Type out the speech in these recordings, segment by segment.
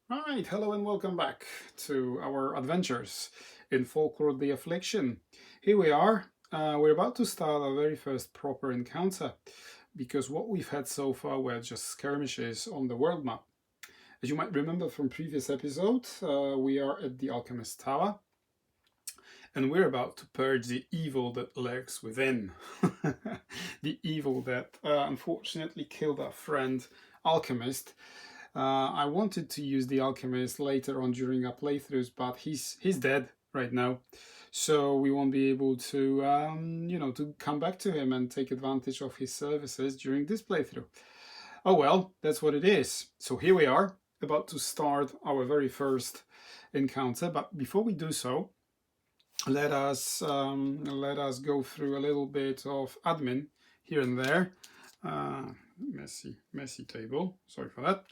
Right, hello and welcome back to our adventures in Folklore The Affliction. Here we are. We're about to start our very first proper encounter because what we've had so far were just skirmishes on the world map. As you might remember from previous episodes, we are at the Alchemist Tower and we're about to purge the evil that lurks within. The evil that unfortunately killed our friend Alchemist. I wanted to use the alchemist later on during our playthroughs, but he's dead right now, so we won't be able to to come back to him and take advantage of his services during this playthrough. Oh well, that's what it is. So here we are, about to start our very first encounter. But before we do so, let us go through a little bit of admin here and there. Messy table. Sorry for that.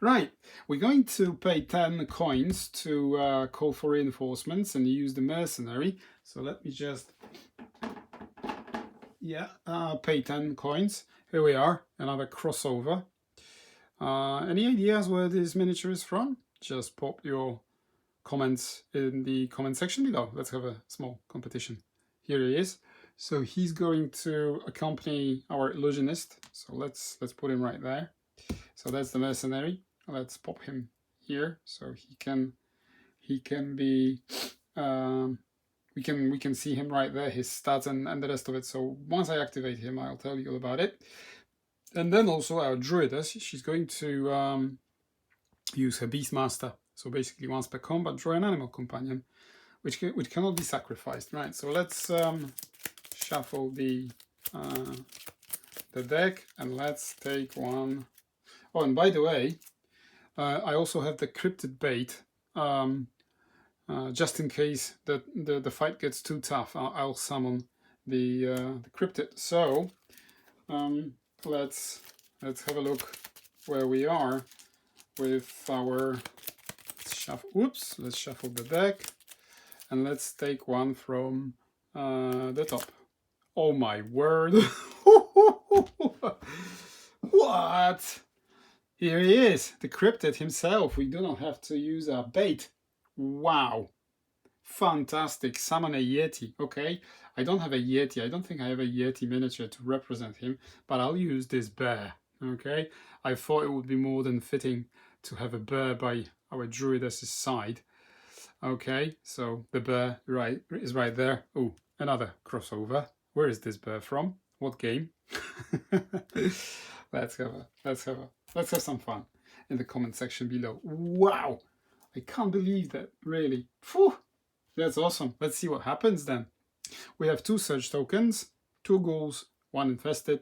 Right, we're going to pay 10 coins to call for reinforcements and use the mercenary. So let me just pay 10 coins. Here we are, another crossover. Any ideas where this miniature is from? Just pop your comments in the comment section below. Let's have a small competition. Here he is. So he's going to accompany our illusionist. So let's put him right there. So that's the mercenary. Let's pop him here so he can be we can see him right there, his stats and the rest of it. So once I activate him, I'll tell you all about it. And then also our druidess, she's going to use her Beastmaster. So basically once per combat, draw an animal companion, which cannot be sacrificed, right? So let's shuffle the deck and let's take one. Oh, and by the way, I also have the cryptid bait, just in case that the fight gets too tough. I'll summon the cryptid. So let's have a look where we are with our shuffle. Oops, let's shuffle the deck and let's take one from the top. Oh my word! What? Here he is, the cryptid himself. We do not have to use our bait. Wow. Fantastic. Summon a Yeti. Okay, I don't have a Yeti. I don't think I have a Yeti miniature to represent him, but I'll use this bear. Okay, I thought it would be more than fitting to have a bear by our druidess' side. Okay, so the bear is right there. Oh, another crossover. Where is this bear from? What game? Let's have some fun in the comment section below. Wow, I can't believe that, really. Phew, that's awesome. Let's see what happens then. We have 2 surge tokens, 2 ghouls, 1 infested,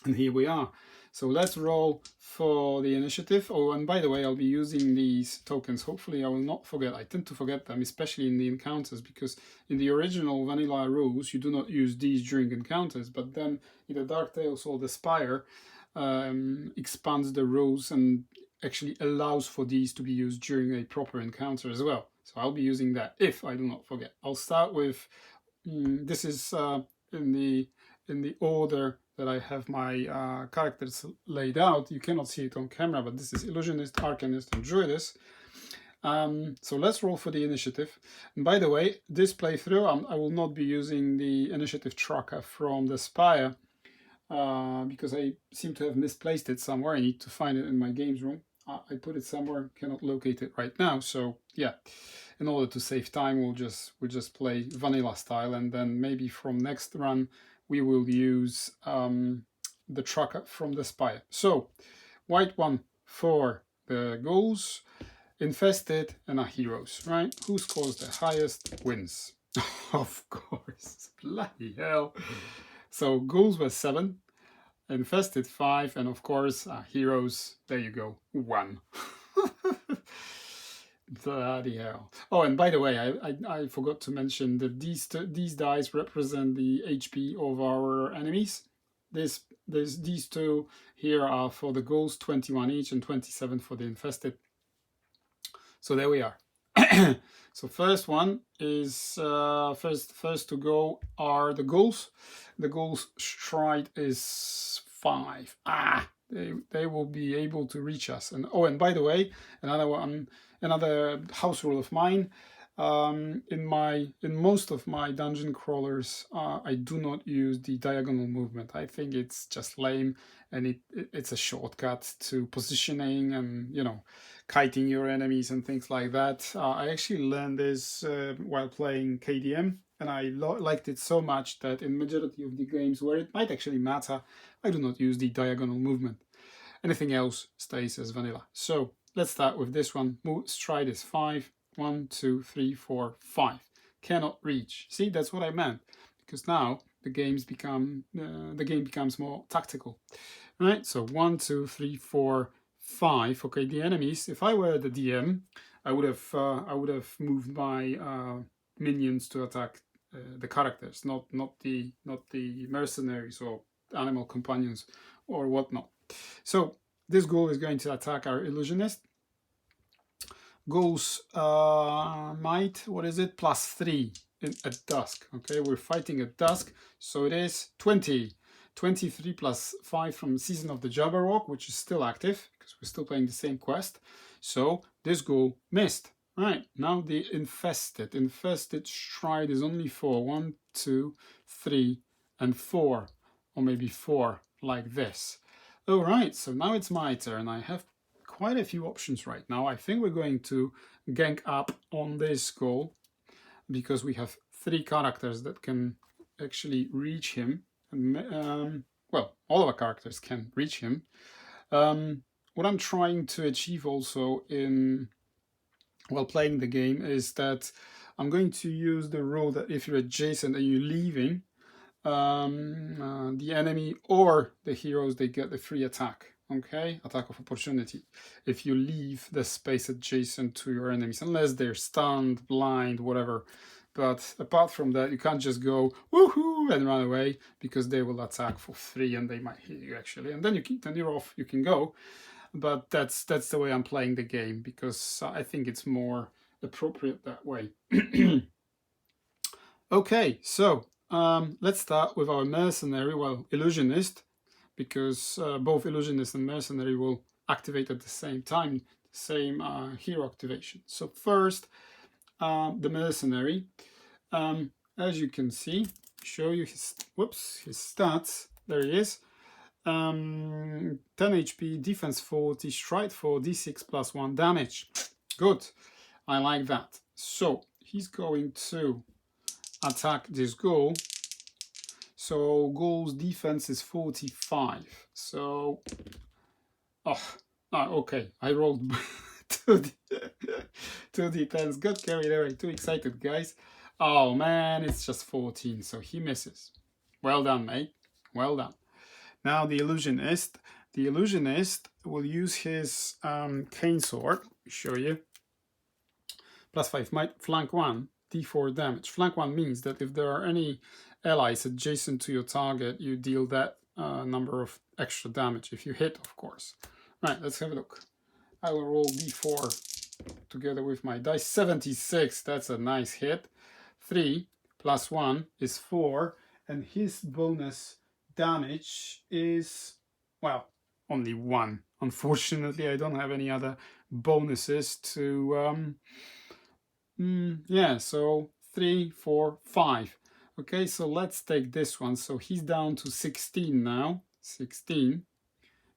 and here we are. So let's roll for the initiative. Oh, and by the way, I'll be using these tokens. Hopefully I will not forget. I tend to forget them, especially in the encounters, because in the original vanilla rules, you do not use these during encounters, but then either Dark Tales or the Spire expands the rules and actually allows for these to be used during a proper encounter as well. So I'll be using that if I do not forget. I'll start with, this is in the order that I have my characters laid out. You cannot see it on camera, but this is Illusionist, Arcanist, and Druidess. So let's roll for the initiative. And by the way, this playthrough, I will not be using the initiative tracker from the Spire because I seem to have misplaced it somewhere. I need to find it in my games room. I put it somewhere, cannot locate it right now. So yeah, in order to save time, we'll just play vanilla style, and then maybe from next run we will use the tracker from the Spire. So white one for the ghouls, infested, and our heroes, right? Who scores the highest wins. Of course, bloody hell. So ghouls were 7, infested 5, and of course heroes, there you go, 1. Bloody hell. Oh, and by the way, I forgot to mention that these dice represent the HP of our enemies. These 2 here are for the ghouls, 21 each, and 27 for the infested. So there we are. So first one is first to go are the ghouls. The ghouls' stride is 5. they will be able to reach us. And oh, and by the way, another house rule of mine. In most of my dungeon crawlers, I do not use the diagonal movement. I think it's just lame, and it's a shortcut to positioning and, you know, kiting your enemies and things like that. I actually learned this while playing KDM, and I liked it so much that in majority of the games where it might actually matter, I do not use the diagonal movement. Anything else stays as vanilla. So let's start with this one. Stride is 5. 1, 2, 3, 4, 5. Cannot reach. See, that's what I meant. Because now the game becomes more tactical. Right? So 1, 2, 3, 4, 5. Okay, the enemies. If I were the DM, I would have moved my minions to attack the characters, not the mercenaries or animal companions or whatnot. So this ghoul is going to attack our illusionist. Ghoul's might, what is it? +3 at dusk. Okay, we're fighting at dusk, so it is 20. 23 plus 5 from Season of the Jabberwock, which is still active because we're still playing the same quest. So this ghoul missed. Right, now the infested stride is only 4. 1, 2, 3, and 4, or maybe 4, like this. All right, so now it's my turn. I have quite a few options right now. I think we're going to gank up on this ghoul because we have 3 characters that can actually reach him. Well, all of our characters can reach him. What I'm trying to achieve also while playing the game is that I'm going to use the rule that if you're adjacent and you're leaving, the enemy or the heroes, they get the free attack. Okay, attack of opportunity if you leave the space adjacent to your enemies, unless they're stunned, blind, whatever. But apart from that, you can't just go woohoo and run away, because they will attack for free and they might hit you actually, and then you're off. You can go, but that's the way I'm playing the game, because I think it's more appropriate that way. Okay, so let's start with our mercenary, well, illusionist, because both illusionist and mercenary will activate at the same time, the same hero activation. So first, the mercenary, as you can see, show you his stats. There he is. 10 HP, defense 40, stride 4, d6 plus 1 damage. Good, I like that. So he's going to attack this ghoul. So ghoul's defense is 45. So, okay, I rolled 2d10s. Got carried away. Too excited, guys. Oh man, it's just 14. So he misses. Well done, mate. Well done. Now the illusionist. The illusionist will use his cane sword. I'll show you. +5 might flank 1. d4 damage. Flank 1 means that if there are any allies adjacent to your target, you deal that number of extra damage if you hit, of course. Right, let's have a look. I will roll d4 together with my dice. 76, that's a nice hit. 3 plus 1 is 4, and his bonus damage is, well, only 1. Unfortunately, I don't have any other bonuses to yeah, so 3, 4, 5. Okay, so let's take this one. So he's down to 16 now. 16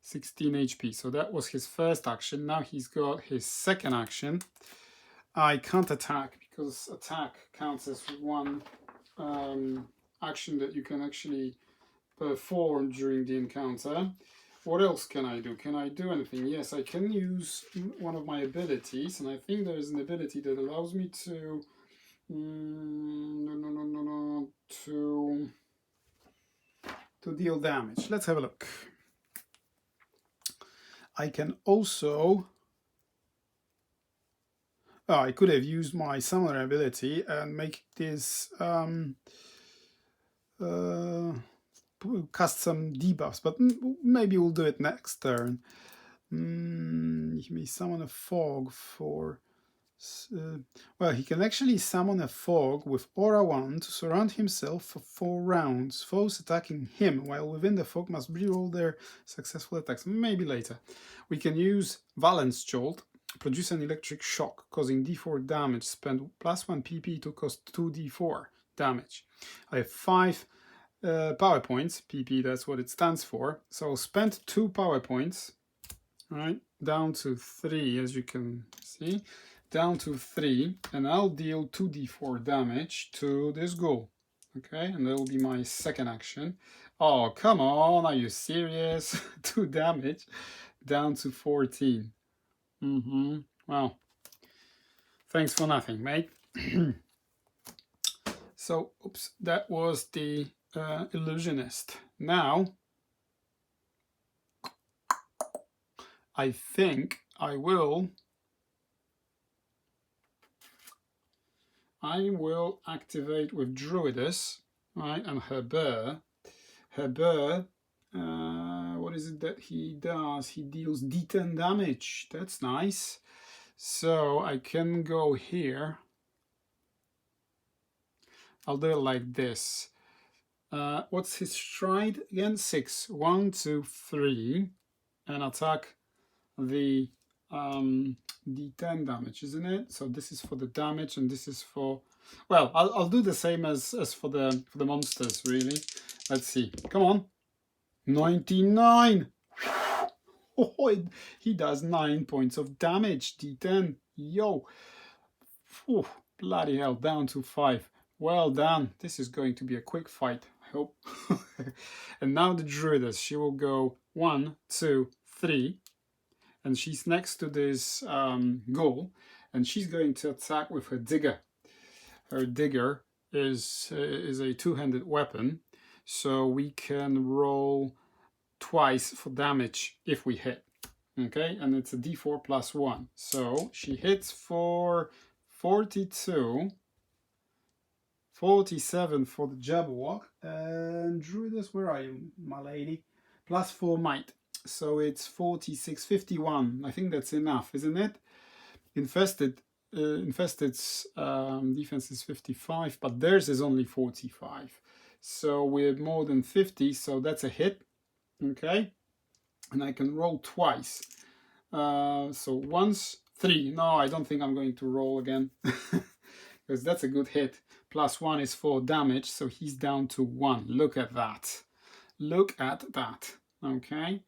HP. So that was his first action. Now he's got his second action. I can't attack because attack counts as one action that you can actually perform during the encounter. What else can I do? Can I do anything? Yes, I can use one of my abilities, and I think there is an ability that allows me to to deal damage. Let's have a look. I can also I could have used my summoner ability and make this cast some debuffs, but maybe we'll do it next turn. He may summon a fog for Well, he can actually summon a fog with Aura 1 to surround himself for 4 rounds. Foes attacking him while within the fog must reroll their successful attacks. Maybe later. We can use Valence Jolt, produce an electric shock, causing d4 damage. Spend +1 PP to cause 2d4 damage. I have 5 power points. PP, that's what it stands for. So I'll spend 2 power points. Right, down to 3, as you can see. Down to 3, and I'll deal 2d4 damage to this ghoul. Okay, and that'll be my second action. Oh, come on, are you serious? 2 damage, down to 14. Well, thanks for nothing, mate. So, oops, that was the illusionist. Now, I think I will activate with Druidess, right, and her bear. Her bear, what is it that he does? He deals D10 damage. That's nice. So I can go here. I'll do it like this. What's his stride again? 6. 1, 2, 3, and attack the D10 damage, isn't it? So this is for the damage, and this is for, well, I'll do the same as for the monsters, really. Let's see. Come on. 99. Oh, he does 9 points of damage. D10. Yo. Whew, bloody hell. Down to 5. Well done. This is going to be a quick fight, I hope. And now the Druidess. She will go 1, 2, 3. And she's next to this ghoul, and she's going to attack with her digger. Her digger is a two-handed weapon, so we can roll twice for damage if we hit. Okay, and it's a d4 plus 1. So she hits for 42, 47 for the Jabberwock, and Druidess, where are you, my lady? Plus 4 might. So it's 46, 51. I think that's enough, isn't it? Infested's defense is 55, but theirs is only 45. So we're more than 50, so that's a hit. Okay, and I can roll twice. So once, 3. No, I don't think I'm going to roll again, because that's a good hit. Plus 1 is 4 damage, so he's down to 1. Look at that. Look at that. Okay.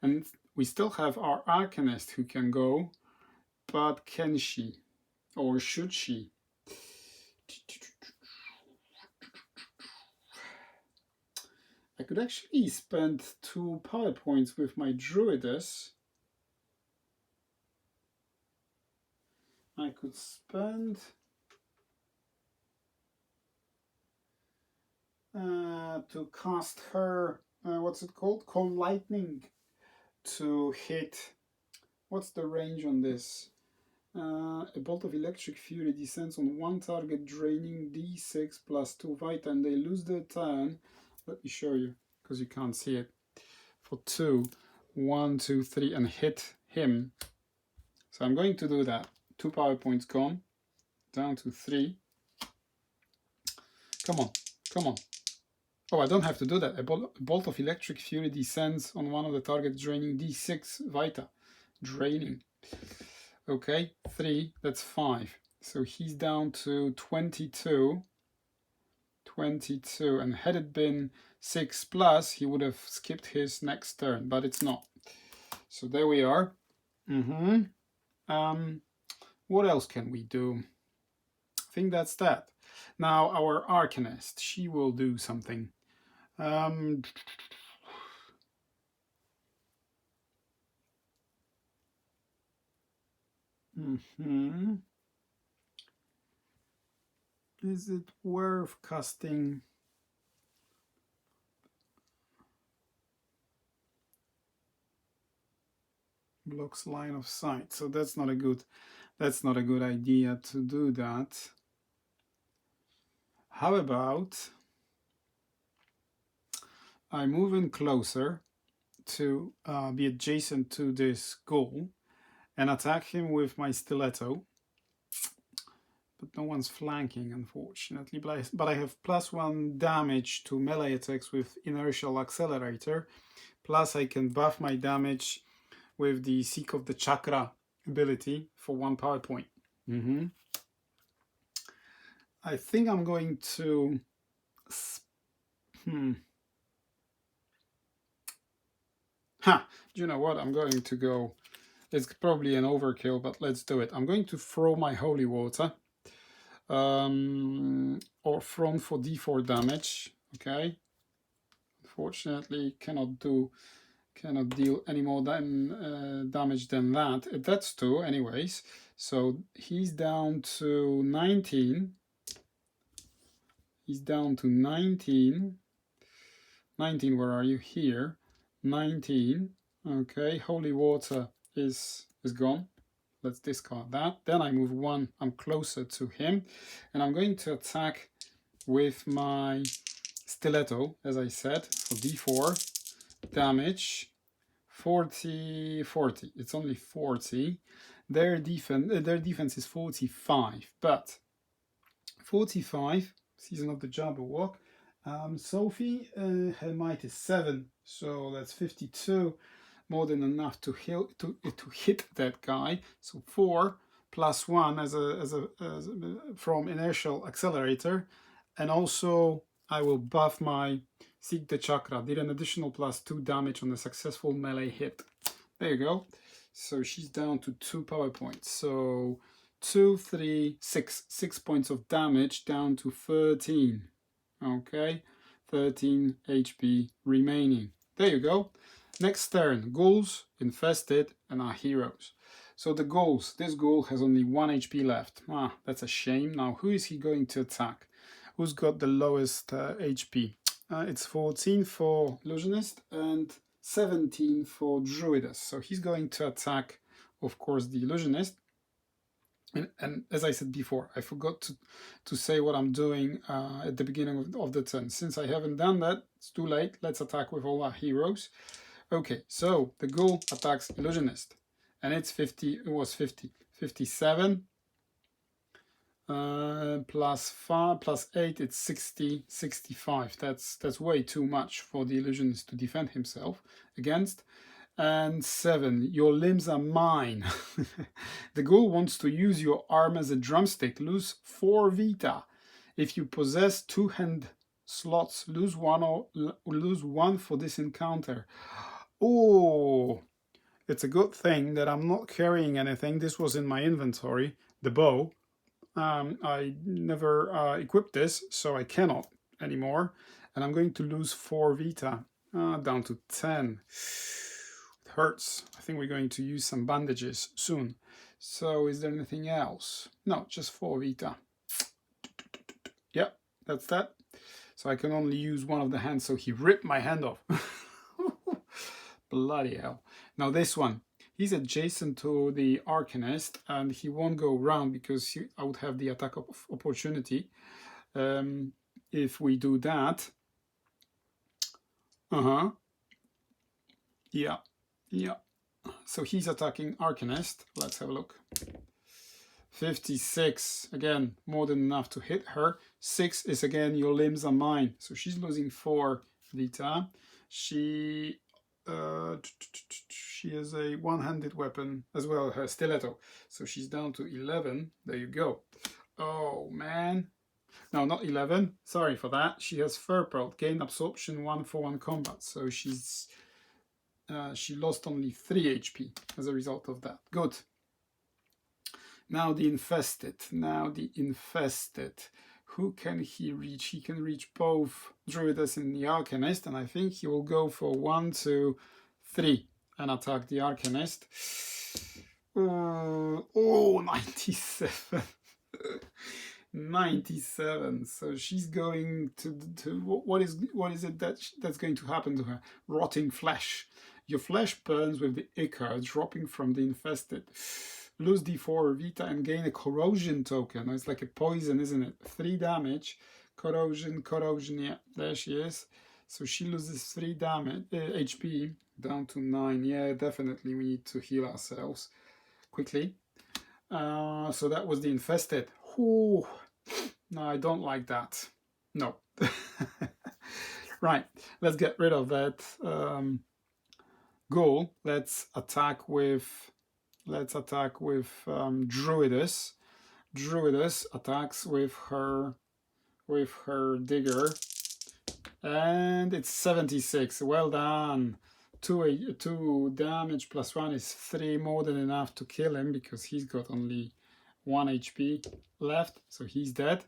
And we still have our Arcanist who can go, but can she? Or should she? I could actually spend 2 power points with my Druidess. I could spend to cast her, what's it called? Cone Lightning. To hit, what's the range on this? A bolt of electric fury descends on one target, draining d6 plus 2 vita, and they lose their turn. Let me show you, because you can't see it. For 2, 1, 2, 3, and hit him. So I'm going to do that. 2 power points gone, down to 3. Come on, come on. Oh, I don't have to do that. A bolt of electric fury descends on one of the targets, draining d6 vita. Draining. Okay, 3, that's 5. So he's down to 22. 22. And had it been 6 plus, he would have skipped his next turn, but it's not. So there we are. What else can we do? I think that's that. Now our Arcanist, she will do something. Is it worth casting? Blocks line of sight. So that's not a good idea to do that. How about I move in closer to be adjacent to this ghoul and attack him with my stiletto. but no one's flanking, unfortunately. But I have +1 damage to melee attacks with Inertial Accelerator. Plus I can buff my damage with the Seek of the Chakra ability for 1 power point. I think I'm going to... Do you know what? I'm going to go... It's probably an overkill, but let's do it. I'm going to throw my Holy Water. Or Thrown for D4 damage. Okay. Unfortunately, cannot deal any more damage than that. That's 2 anyways. So he's down to 19. He's down to 19. 19, where are you? Here. 19. Okay, Holy Water is gone. Let's discard that. Then I move 1. I'm closer to him. And I'm going to attack with my Stiletto, as I said, for D4 damage. 40. It's only 40. Their defense is 45. But 45, Season of the Jabberwock. Sophie, her might is 7, so that's 52, more than enough to hit that guy. So 4 plus 1 from Inertial Accelerator, and also I will buff my Seek the Chakra. Did an additional +2 damage on a successful melee hit. There you go. So she's down to 2 power points. So 2, 3, 6 points of damage, down to 13. Okay, 13 HP remaining. There you go. Next turn, ghouls, infested, and our heroes. So the ghouls, this ghoul has only 1 HP left. That's a shame. Now, who is he going to attack? Who's got the lowest HP? It's 14 for Illusionist and 17 for Druidess. So he's going to attack, of course, the Illusionist. And as I said before, I forgot to say what I'm doing at the beginning of the turn. Since I haven't done that, it's too late. Let's attack with all our heroes. Okay, so the ghoul attacks Illusionist. And it's 50, it was 50. 57 plus 5 plus 8, it's 60, 65. That's way too much for the Illusionist to defend himself against. And 7, your limbs are mine. The ghoul wants to use your arm as a drumstick. Lose 4 vita. If you possess 2 hand slots, lose 1 for this encounter. Oh, it's a good thing that I'm not carrying anything. This was in my inventory, the bow. I never equipped this, so I cannot anymore. And I'm going to lose 4 vita, down to 10. Hurts. I think we're going to use some bandages soon. So is there anything else? No, just 4 vita. Yeah, that's that. So I can only use one of the hands, so he ripped my hand off. Bloody hell. Now this one, he's adjacent to the Arcanist, and he won't go around because I would have the attack of opportunity. If we do that. Yeah. So he's attacking Arcanist. Let's have a look. 56. Again, more than enough to hit her. 6 is again, your limbs are mine. So she's losing 4 vita. She has a one-handed weapon as well, her stiletto. So she's down to 11. There you go. Oh, man. No, not 11. Sorry for that. She has Fur Pearl. Gain absorption 1-for-1 combat. So she's... she lost only 3 HP as a result of that. Good. Now the infested. Who can he reach? He can reach both Druidess and the Arcanist, and I think he will go for 1, 2, 3 and attack the Arcanist. Oh, 97. 97. So she's going to what is it that's going to happen to her? Rotting flesh. Your flesh burns with the ichor dropping from the infested. Lose D4 Vita and gain a corrosion token. It's like a poison, isn't it? 3 damage. Corrosion, yeah, there she is. So she loses 3 damage, HP, down to 9. Yeah, definitely we need to heal ourselves quickly. So that was the infested. Ooh. No, I don't like that. No. Right, let's get rid of that ghoul. Let's attack with Druidess. Druidess attacks with her digger, and it's 76. Well done. 2 damage plus 1 is 3, more than enough to kill him because he's got only 1 HP left, so he's dead.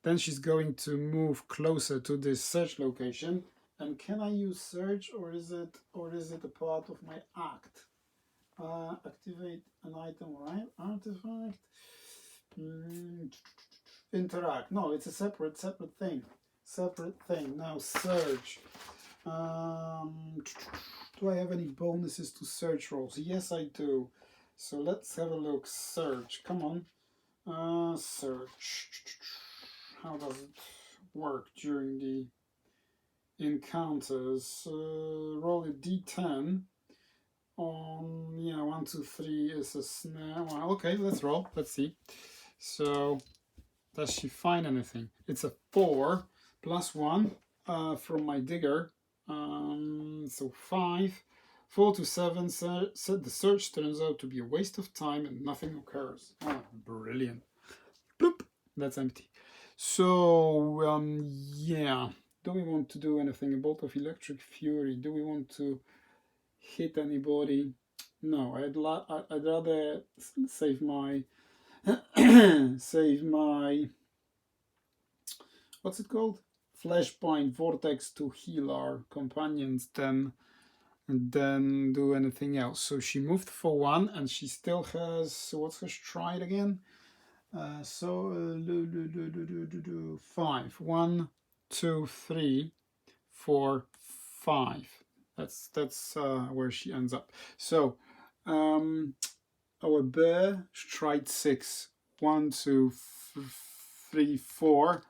Then she's going to move closer to this search location. And can I use search, or is it a part of my act? Activate an item, right? Artifact. Interact. No, it's a separate thing. Now search. Do I have any bonuses to search rolls? Yes, I do. So let's have a look. Search. Come on. Search. How does it work during the encounters? Roll a d10. Yeah, 1, 2, 3 is a snare. Well, okay, let's roll. Let's see. So, does she find anything? It's a 4 plus 1 from my digger. So 5. 4 to 7. So the search turns out to be a waste of time and nothing occurs. Oh, brilliant. Bloop. That's empty. So, yeah. Do we want to do anything? A bolt of electric fury. Do we want to hit anybody? No, I'd rather save my what's it called? Flashpoint vortex to heal our companions than do anything else. So she moved for 1, and she still has, what's her stride again? 5. 1, 2, 3, 4, 5. That's where she ends up. So our bear stride 6. 1, 2, 3, 4,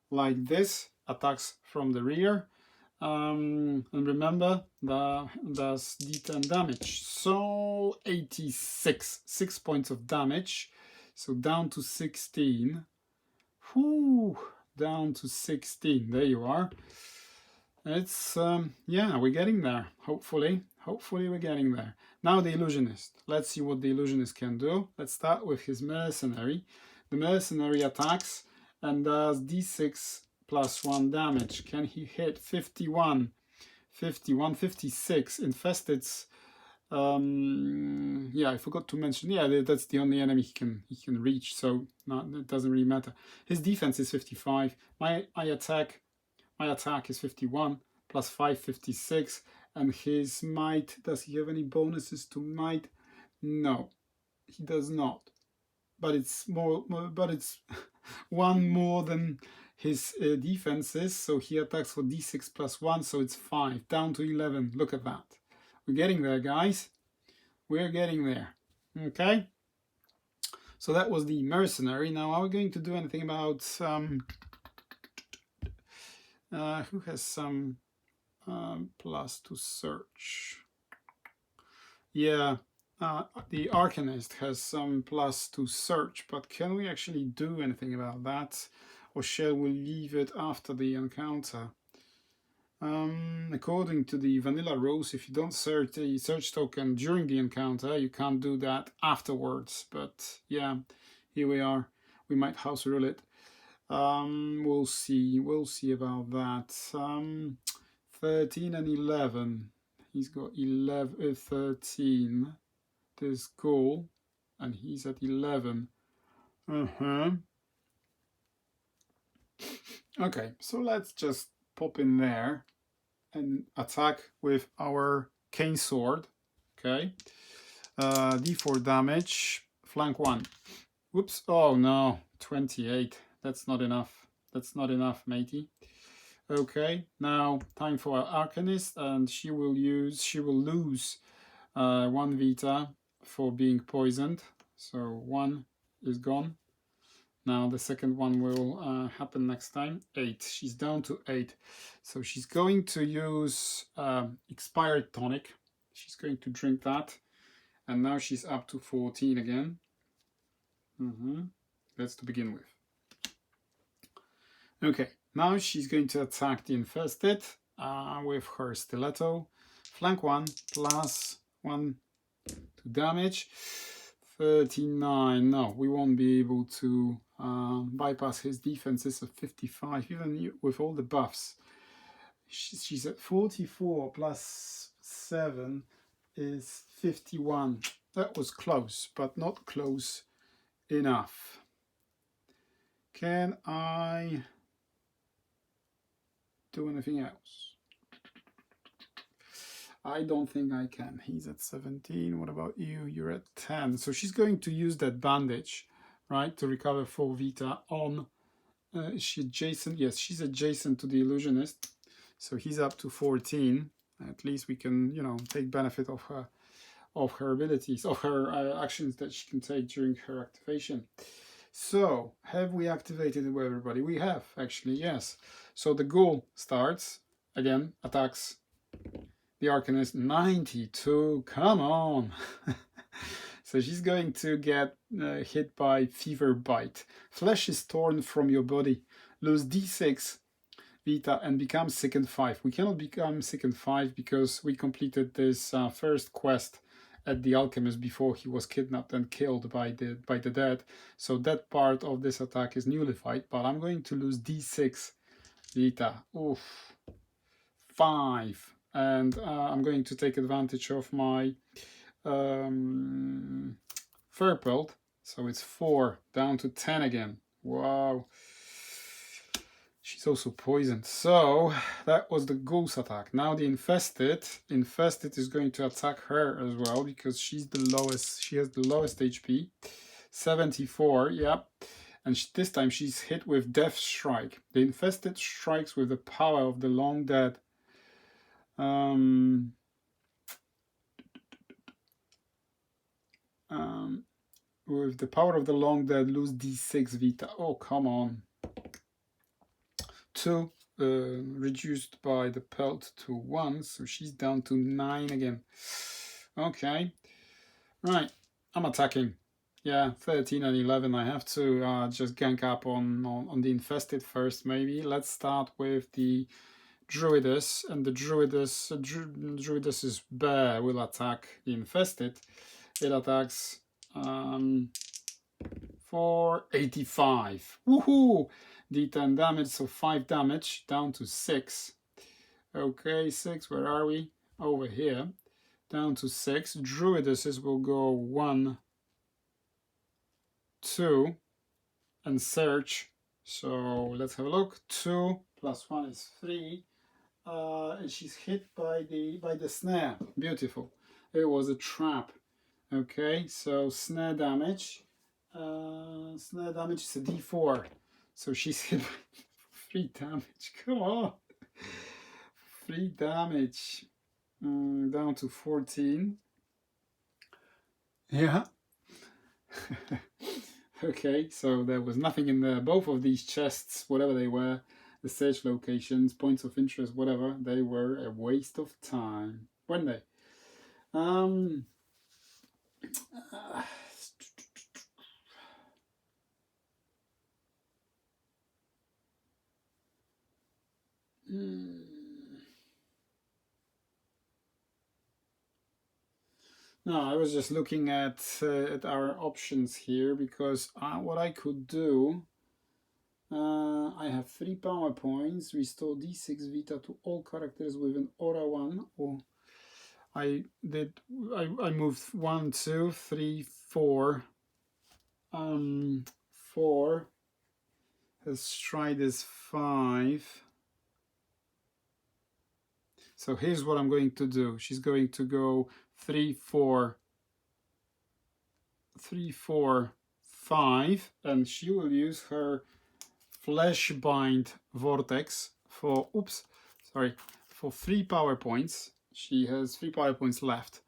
like this. Attacks from the rear. And remember, that does d10 damage. So 86, 6 points of damage. So down to 16. Whew, down to 16. There you are. It's, yeah, we're getting there. Hopefully we're getting there. Now the illusionist. Let's see what the illusionist can do. Let's start with his mercenary. The mercenary attacks and does d6 plus 1 damage. Can he hit? 51, 51, 56. Infested's, yeah, I forgot to mention, yeah, that's the only enemy he can reach, so it doesn't really matter. His defense is 55. My attack is 51 plus 5, 56. And his might, does he have any bonuses to might? No, he does not. But it's it's 1 more than his defenses, so he attacks for d6 plus 1, so it's 5, down to 11. Look at that. We're getting there, guys. We're getting there. Okay? So that was the mercenary. Now, are we going to do anything about who has some plus to search? Yeah, the Arcanist has some plus to search, but can we actually do anything about that? Or shall we leave it after the encounter? According to the vanilla rules, if you don't search the search token during the encounter, you can't do that afterwards. But yeah, here we are. We might house rule it. We'll see about that. 13 and 11. He's got 11, 13. This goal, and he's at 11. Okay, so let's just pop in there and attack with our cane sword. Okay, d4 damage, flank 1. Whoops! Oh no, 28. That's not enough. That's not enough, matey. Okay, now time for our Arcanist, and she will lose 1 Vita for being poisoned. So 1 is gone. Now the second one will happen next time. 8. She's down to 8. So she's going to use expired tonic. She's going to drink that. And now she's up to 14 again. That's to begin with. Okay, now she's going to attack the infested with her stiletto. Flank 1 plus 1 to damage. 39. No, we won't be able to bypass his defenses of 55, even with all the buffs. She's at 44 plus 7 is 51. That was close, but not close enough. Can I do anything else? I don't think I can. He's at 17. What about you? You're at 10. So she's going to use that bandage, right, to recover 4 Vita on... is she adjacent? Yes, she's adjacent to the illusionist. So he's up to 14. At least we can, you know, take benefit of her abilities, of her actions that she can take during her activation. So, have we activated it with everybody? We have, actually, yes. So the ghoul starts, again, attacks the Arcanist. 92, come on! So she's going to get hit by Fever Bite. Flesh is torn from your body. Lose D6 Vita and become sickened 5. We cannot become sickened 5 because we completed this first quest at the alchemist before he was kidnapped and killed by the dead. So that part of this attack is nullified, but I'm going to lose D6 Vita. Oof. 5. And I'm going to take advantage of my fur pelt. So it's 4 down to 10 again. Wow. She's also poisoned. So that was the ghoul's attack. Now the infested is going to attack her as well because she's the lowest. She has the lowest HP, 74. Yep. And this time she's hit with Death Strike. The infested strikes with the power of the long dead. With the power of the long dead, lose D6 Vita. Oh, come on. 2 reduced by the pelt to 1, so she's down to 9 again. Okay, right, I'm attacking. Yeah, 13 and 11. I have to just gank up on the infested first, maybe. Let's start with the Druidess, and the Druidess's bear will attack the infested. It attacks for 85. Woohoo! D10 damage, so 5 damage, down to 6. Okay, 6, where are we? Over here. Down to 6. Druidesses will go 1, 2, and search. So let's have a look. 2 plus 1 is 3. And she's hit by the snare. Beautiful. It was a trap. Okay, so snare damage. Snare damage is a D4. So she's hit by 3 damage. Come on. 3 damage. Down to 14. Yeah. Okay, so there was nothing in there. Both of these chests, whatever they were, the search locations, points of interest, whatever, they were a waste of time, weren't they? No, I was just looking at our options here because what I could do, I have 3 power points, restore D6 Vita to all characters with an aura 1, or I moved 1, 2, 3, 4. 4. Her stride is 5. So here's what I'm going to do. She's going to go 3, 4, 3, 4, 5, and she will use her Fleshbind Vortex for, for 3 power points. She has 3 power points left,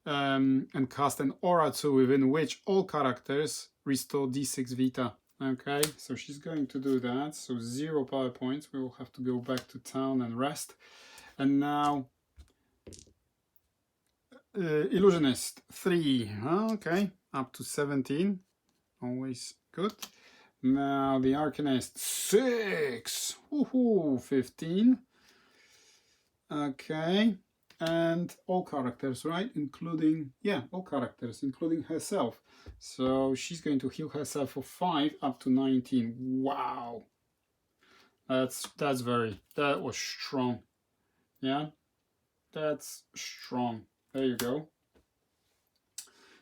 and cast an aura 2 within which all characters restore D6 Vita. Okay, so she's going to do that. So 0 power points. We will have to go back to town and rest. And now Illusionist 3. Okay, up to 17. always good. Now the Arcanist, 6. Woohoo, 15. Okay, and all characters, right? Including, yeah, all characters, including herself. So she's going to heal herself for 5 up to 19. Wow. That was strong. Yeah, that's strong. There you go.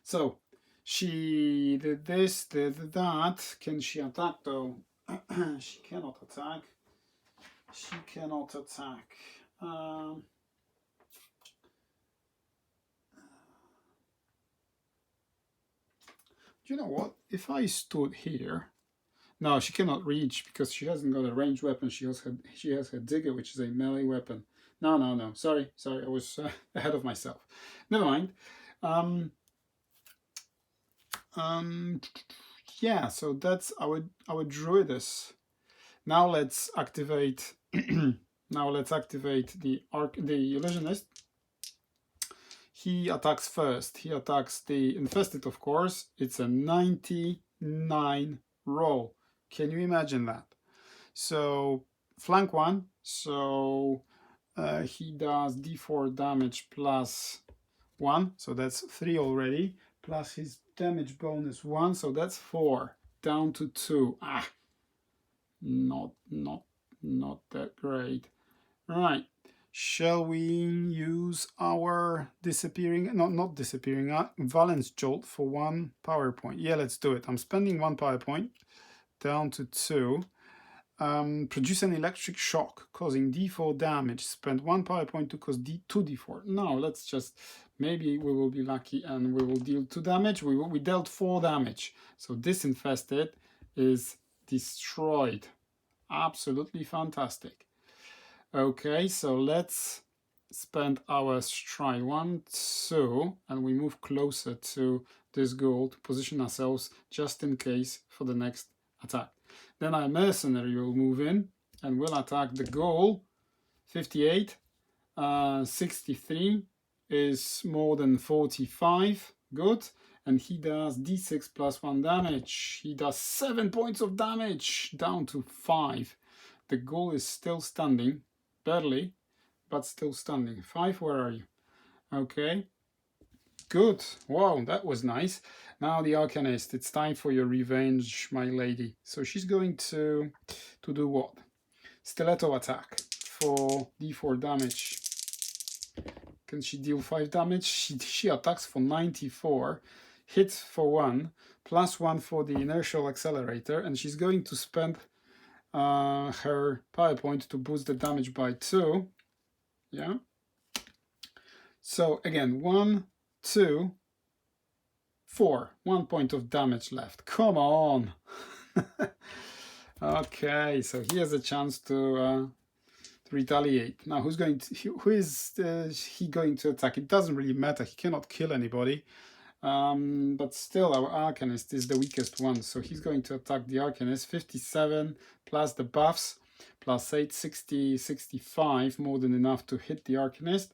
So she did this, did that. Can she attack though? She cannot attack. She cannot attack. Do you know what? If I stood here, no, she cannot reach because she hasn't got a ranged weapon. She has her digger, which is a melee weapon. No. Sorry. I was ahead of myself. Never mind. Yeah. So that's our druidess. Now let's activate. Now let's activate the illusionist. He attacks first. He attacks the infested, of course. It's a 99 roll. Can you imagine that? So flank 1. So he does d4 damage plus 1. So that's 3 already. Plus his damage bonus 1. So that's 4. Down to 2. Not that great. Right. Shall we use our not disappearing, Valence Jolt for 1 power point? Yeah, let's do it. I'm spending 1 power point, down to 2. Produce an electric shock, causing d4 damage. Spend 1 power point to cause 2d4. No, let's just, maybe we will be lucky and we will deal 2 damage. We dealt 4 damage. So this infested is destroyed. Absolutely fantastic. Okay, so let's spend our stride 1, 2, and we move closer to this goal to position ourselves just in case for the next attack. Then our mercenary will move in and will attack the goal. 58, 63 is more than 45. Good. And he does d6 plus 1 damage. He does 7 points of damage, down to 5. The goal is still standing. Barely, but still standing. 5, where are you? Okay, good. Wow, that was nice. Now the Arcanist, it's time for your revenge, my lady. So she's going to do what? Stiletto attack for d4 damage. Can she deal 5 damage? She attacks for 94, hits for 1, plus 1 for the inertial accelerator, and she's going to spend her power point to boost the damage by 2. Yeah. So again, 1, 2, 4. 1 point of damage left. Come on. Okay, so he has a chance to retaliate. Now, who is he going to attack? It doesn't really matter. He cannot kill anybody. But still, our Arcanist is the weakest one, so he's going to attack the Arcanist. 57 plus the buffs, plus 8, 60, 65, more than enough to hit the Arcanist.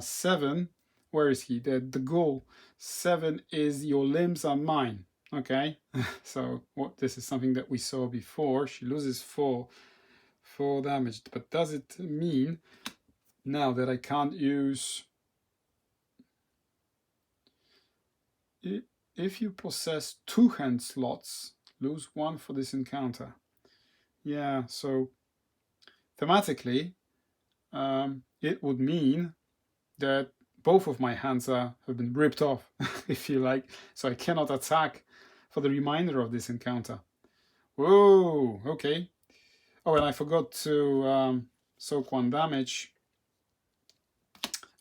7, where is he? The goal. 7 is your limbs are mine. Okay, so this is something that we saw before. She loses 4 damage, but does it mean now that I can't use... If you possess 2 hand slots, lose 1 for this encounter. Yeah, so thematically, it would mean that both of my hands have been ripped off, if you like. So I cannot attack for the remainder of this encounter. Whoa, okay. Oh, and I forgot to soak 1 damage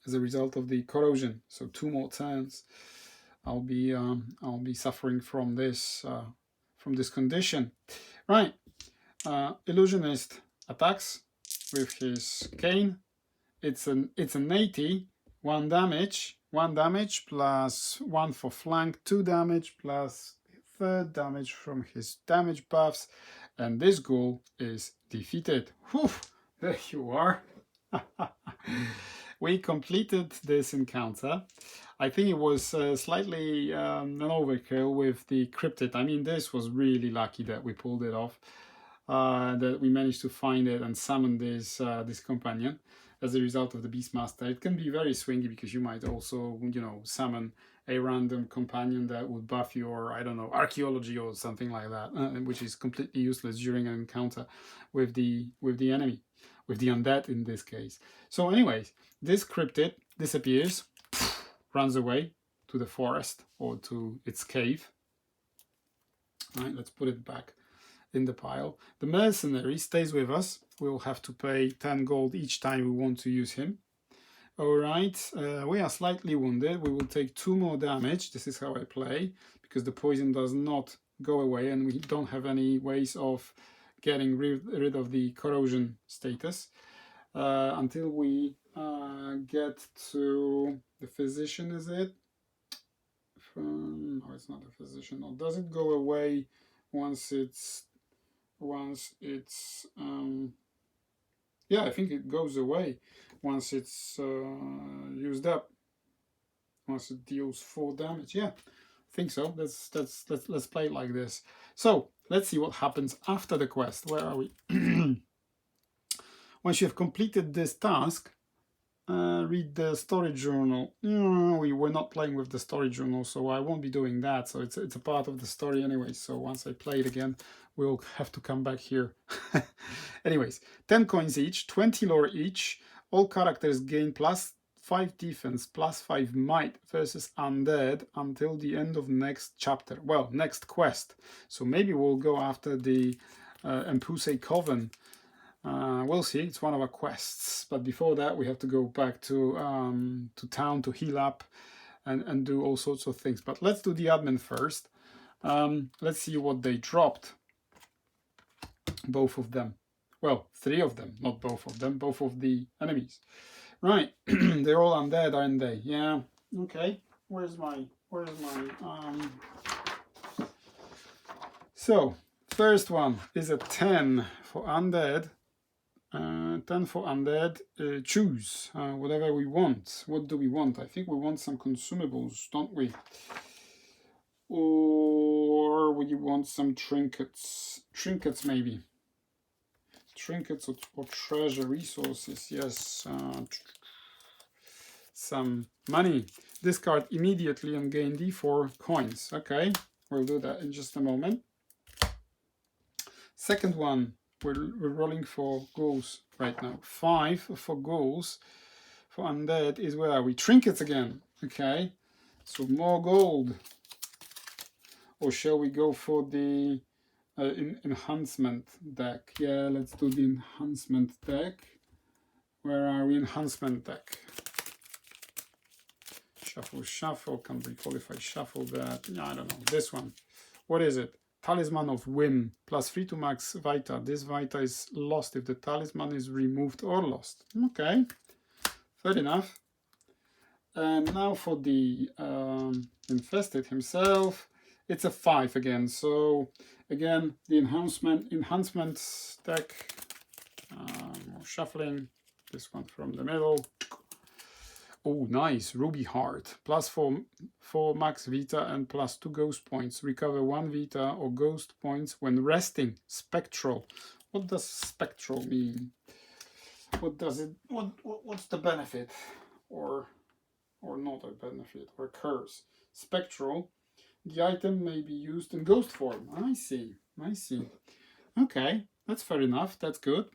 as a result of the corrosion. So 2 more turns. I'll be suffering from this condition. Right. Illusionist attacks with his cane. It's an 80. 1 damage. 1 damage plus 1 for flank. 2 damage plus 3rd damage from his damage buffs. And this ghoul is defeated. Whew, there you are. We completed this encounter. I think it was slightly an overkill with the cryptid. I mean, this was really lucky that we pulled it off, that we managed to find it and summon this this companion as a result of the Beastmaster. It can be very swingy because you might also, you know, summon a random companion that would buff your, I don't know, archaeology or something like that, which is completely useless during an encounter with the enemy, with the undead in this case. So anyways, this cryptid disappears, runs away to the forest or to its cave. All right, let's put it back in the pile. The mercenary stays with us. We'll have to pay 10 gold each time we want to use him. All right, we are slightly wounded. We will take 2 more damage. This is how I play, because the poison does not go away and we don't have any ways of getting rid of the corrosion status until we get to the physician, is it? No, it's not a physician. Or does it go away once it's yeah, I think it goes away once it's used up, once it deals 4 damage. Yeah, I think so. Let's play it like this. So let's see what happens after the quest. Where are we? Once you have completed this task, read the story journal. We were not playing with the story journal, so I won't be doing that. So it's a part of the story anyway. So once I play it again, we'll have to come back here. Anyways, 10 coins each, 20 lore each. All characters gain +5 defense, +5 might versus undead until the end of next chapter. Well, next quest. So maybe we'll go after the Empuse Coven. We'll see. It's one of our quests, but before that we have to go back to town to heal up and do all sorts of things. But let's do the admin first. Let's see what they dropped. Both of them. Well, 3 of them, not both of them. Both of the enemies. Right. They're all undead, aren't they? Yeah. Okay. Where's my So first one is a 10 for undead. 10 for undead. Choose whatever we want. What do we want? I think we want some consumables, don't we? Or would you want some trinkets? Trinkets maybe. Trinkets or treasure resources. Yes. Some money. Discard immediately and gain D4 coins. Okay, we'll do that in just a moment. Second one. We're rolling for ghouls right now. 5 for ghouls. For undead is where are we? Trinkets again. Okay, so more gold. Or shall we go for the enhancement deck? Yeah, let's do the enhancement deck. Where are we? Enhancement deck. Shuffle, shuffle. Can we qualify shuffle that? I don't know. This one. What is it? Talisman of Whim, +3 to max Vita. This Vita is lost if the talisman is removed or lost. Okay, fair enough. And now for the infested himself, it's a 5 again. So again, the enhancement deck. More shuffling. This one from the middle. Oh, nice. Ruby Heart. +4 max Vita and +2 ghost points. Recover 1 Vita or ghost points when resting. Spectral. What does spectral mean? What does it? What's the benefit? Or not a benefit? Or curse? Spectral. The item may be used in ghost form. I see. I see. Okay, that's fair enough. That's good.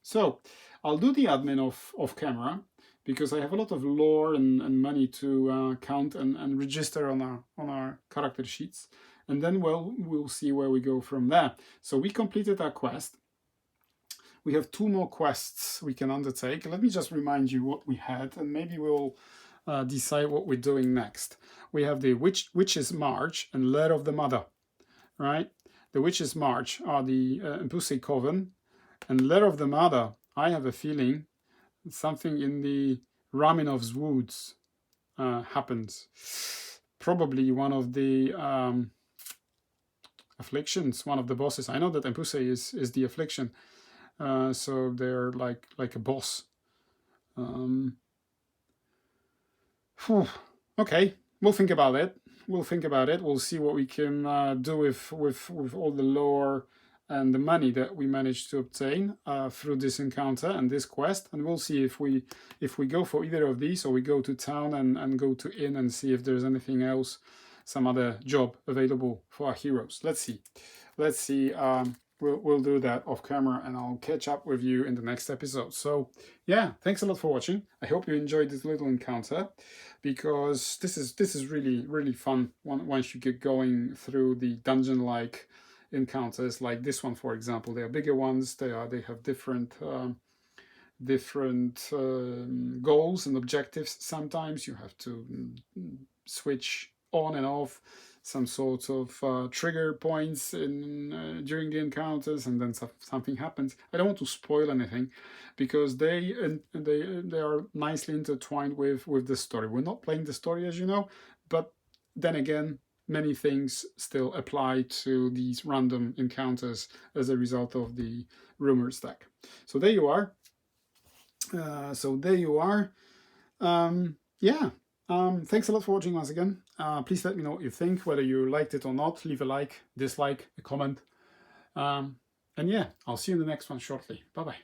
So I'll do the admin off camera, because I have a lot of lore and money to count and register on our character sheets. And then, well, we'll see where we go from there. So we completed our quest. We have 2 more quests we can undertake. Let me just remind you what we had, and maybe we'll decide what we're doing next. We have the Witch's March and Lair of the Mother, right? The Witch's March are the Empuse Coven, and Lair of the Mother, I have a feeling something in the Raminov's Woods happens. Probably one of the afflictions, one of the bosses. I know that Empuse is the affliction, so they're like a boss. Okay, we'll think about it. We'll think about it. We'll see what we can do with all the lore and the money that we managed to obtain through this encounter and this quest, and we'll see if we go for either of these, or we go to town and go to inn and see if there's anything else, some other job available for our heroes. Let's see. Let's see. We'll do that off camera, and I'll catch up with you in the next episode. So yeah, thanks a lot for watching. I hope you enjoyed this little encounter, because this is really fun once you get going through the dungeon-like encounters like this one, for example. They are bigger ones. They have different goals and objectives. Sometimes you have to switch on and off some sort of trigger points in during the encounters, and then something happens. I don't want to spoil anything, because they are nicely intertwined with the story. We're not playing the story, as you know, but then again, many things still apply to these random encounters as a result of the rumor stack. So there you are. Yeah. Thanks a lot for watching once again. Please let me know what you think, whether you liked it or not. Leave a like, dislike, a comment. And yeah, I'll see you in the next one shortly. Bye-bye.